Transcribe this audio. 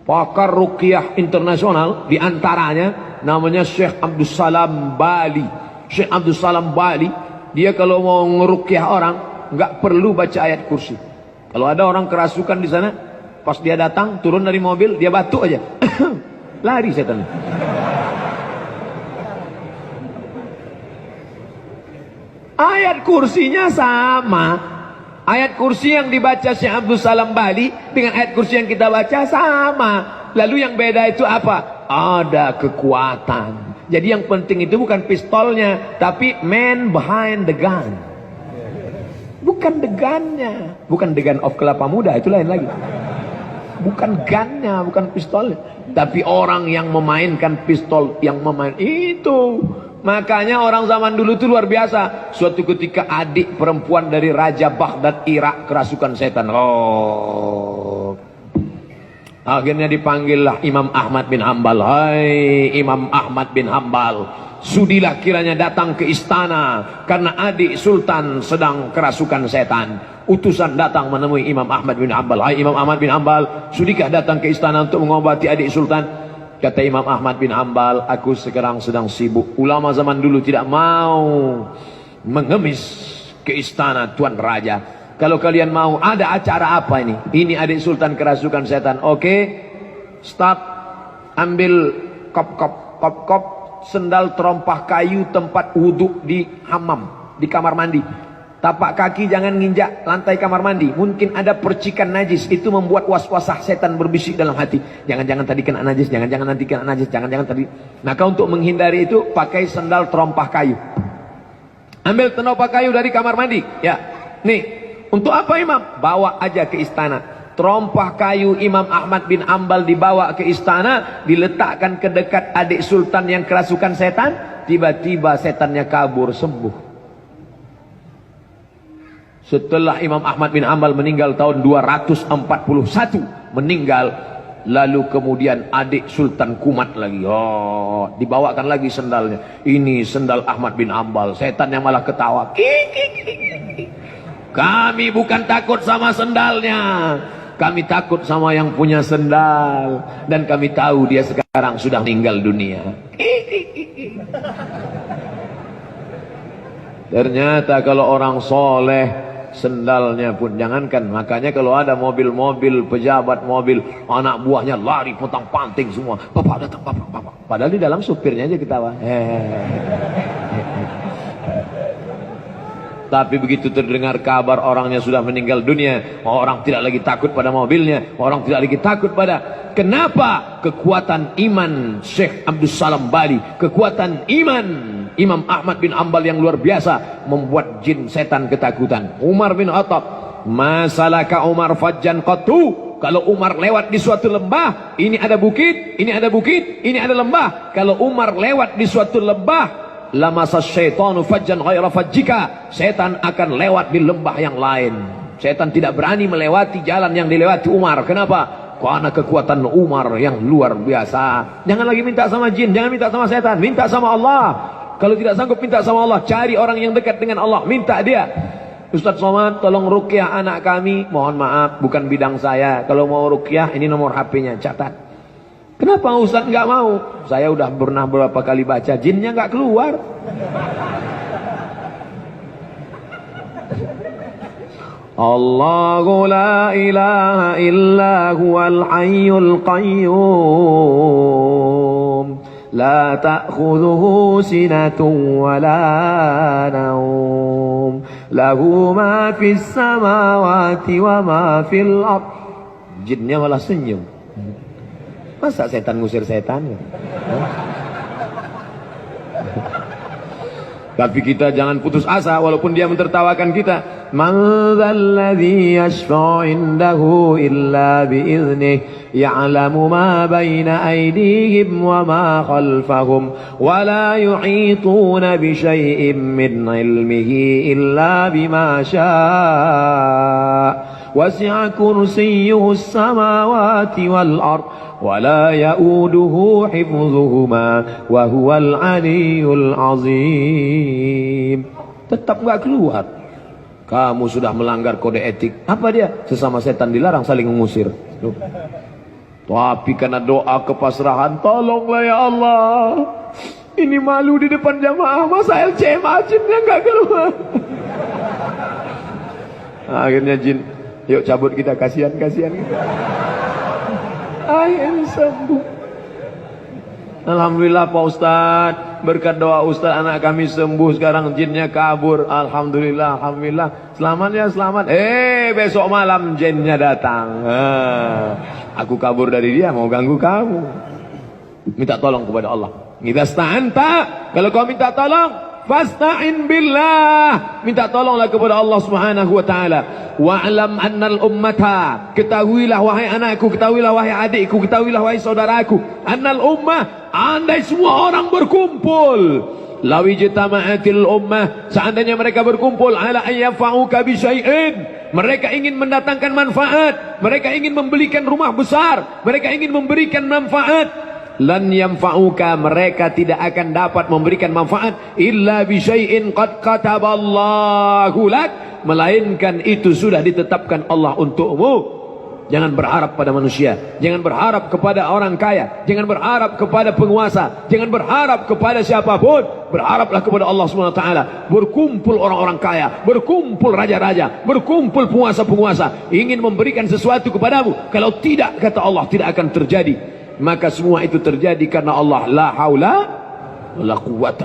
pakar ruqyah internasional, diantaranya namanya Syekh Abdul Salam Bali. Syekh Abdul Salam Bali, dia kalau mau ngeruqyah orang nggak perlu baca ayat kursi. Kalau ada orang kerasukan di sana, pas dia datang turun dari mobil dia batuk aja lari setan. Ayat kursinya sama. Ayat kursi yang dibaca Syekh Abdul Salam Bali dengan ayat kursi yang kita baca sama. Lalu yang beda itu apa? Ada kekuatan. Jadi yang penting itu bukan pistolnya, tapi man behind the gun. Bukan the gunnya. Bukan the gun of kelapa muda, itu lain lagi. Bukan gunnya, bukan pistolnya, tapi orang yang memainkan pistol, yang memain itu. Makanya orang zaman dulu itu luar biasa. Suatu ketika adik perempuan dari Raja Baghdad Irak kerasukan setan. Akhirnya dipanggillah Imam Ahmad bin Hambal. Hai Imam Ahmad bin Hambal, sudilah kiranya datang ke istana karena adik sultan sedang kerasukan setan. Utusan datang menemui Imam Ahmad bin Hambal. Hai Imam Ahmad bin Hambal, sudikah datang ke istana untuk mengobati adik sultan? Kata Imam Ahmad bin Hambal, aku sekarang sedang sibuk. Ulama zaman dulu tidak mau mengemis ke istana Tuan Raja. Kalau kalian mau, ada acara apa ini? Ini adik sultan kerasukan setan. Oke, start. Ambil kop, sendal terompah kayu tempat wudhu di hammam, di kamar mandi. Tapak kaki jangan nginjak lantai kamar mandi. Mungkin ada percikan najis, itu membuat was-wasah setan berbisik dalam hati. Jangan-jangan tadi kena najis, jangan-jangan nanti kena najis, jangan-jangan tadi. Maka untuk menghindari itu pakai sendal terompah kayu. Ambil terompah kayu dari kamar mandi. Ya, nih untuk apa Imam? Bawa aja ke istana. Terompah kayu Imam Ahmad bin Hambal dibawa ke istana, diletakkan ke dekat adik sultan yang kerasukan setan. Tiba-tiba setannya kabur, sembuh. Setelah Imam Ahmad bin Hambal meninggal tahun 241 meninggal, lalu kemudian adik sultan kumat lagi. Dibawakan lagi sendalnya. Ini sendal Ahmad bin Hambal. Setan yang malah ketawa. Kami bukan takut sama sendalnya, kami takut sama yang punya sendal. Dan kami tahu dia sekarang sudah meninggal dunia. Ternyata kalau orang soleh, sendalnya pun jangankan. Makanya kalau ada mobil-mobil, pejabat mobil, anak buahnya lari potong panting semua. Bapak datang, bapak. Padahal di dalam supirnya aja ketawa. Tapi begitu terdengar kabar orangnya sudah meninggal dunia, orang tidak lagi takut pada mobilnya, orang tidak lagi takut pada. Kenapa? Kekuatan iman Syekh Abdul Salam Bali, kekuatan iman Imam Ahmad bin Hambal yang luar biasa membuat jin setan ketakutan. Umar bin Khattab, masalaka Umar fajjan qattu. Kalau Umar lewat di suatu lembah, ini ada bukit, ini ada bukit, ini ada lembah. Kalau Umar lewat di suatu lembah, lamasa syaitanu fajjan ghaira fajjika. Setan akan lewat di lembah yang lain. Setan tidak berani melewati jalan yang dilewati Umar. Kenapa? Karena kekuatan Umar yang luar biasa. Jangan lagi minta sama jin, jangan minta sama setan, minta sama Allah. Kalau tidak sanggup minta sama Allah, cari orang yang dekat dengan Allah, minta dia. Ustaz Somad, tolong ruqyah anak kami. Mohon maaf, bukan bidang saya. Kalau mau ruqyah, ini nomor HP-nya, catat. Kenapa Ustaz nggak mau? Saya udah pernah berapa kali baca, jinnya nggak keluar. Allahu la ilaha illa huwal hayyul qayyum. La ta'khudhuhu sinatun wa la nawm. Lahu ma fis samawati wa ma fil ardh. Jinnya malah senyum. Masa setan ngusir setan? Tapi kita jangan putus asa walaupun dia mentertawakan kita. Man dzalladzi yashfa'u 'indahu illa bi'idhnihi. Ya'lamu ma baina aydihim wa ma khalfahum wa la yuhituna bi syai'in min 'ilmihi illa bima syaa. Wasi'a kursiyyuhu as-samawati wal ardh wa la ya'uduhu hifdhuhuma wa huwal 'aliyyul 'azim. Tetap enggak keluar. Kamu sudah melanggar kode etik. Apa dia? Sesama setan dilarang saling mengusir. Tapi karena doa kepasrahan, tolonglah ya Allah, ini malu di depan jamaah, masa LCM jinnya nggak keluar. Akhirnya jin, yuk cabut kita, kasihan kita. Akhirnya sembuh. Alhamdulillah Pak Ustadz, berkat doa Ustadz anak kami sembuh, sekarang jinnya kabur. Alhamdulillah, alhamdulillah. Selamat ya, selamat. Besok malam jinnya datang. Aku kabur dari dia, mau ganggu kamu. Minta tolong kepada Allah. Idza sta'anta, kalau kau minta tolong, fasta'in billah, minta tolonglah kepada Allah Subhanahu wa taala. Wa'lam annal ummata, ketahuilah wahai anakku, ketahuilah wahai adikku, ketahuilah wahai saudaraku, annal ummah, andai semua orang berkumpul, lawi jitama'atil ummah, seandainya mereka berkumpul ala ayyafa'uka bi syai'in, mereka ingin mendatangkan manfaat, mereka ingin membelikan rumah besar, mereka ingin memberikan manfaat, lan yanfa'uka, mereka tidak akan dapat memberikan manfaat illa bi syai'in qad kataballahu lak, melainkan itu sudah ditetapkan Allah untukmu. Jangan berharap pada manusia, jangan berharap kepada orang kaya, jangan berharap kepada penguasa, jangan berharap kepada siapapun, berharaplah kepada Allah Subhanahu wa taala. Berkumpul orang-orang kaya, berkumpul raja-raja, berkumpul penguasa-penguasa ingin memberikan sesuatu kepadamu, kalau tidak, kata Allah, tidak akan terjadi. Maka semua itu terjadi karena Allah la haula wala quwwata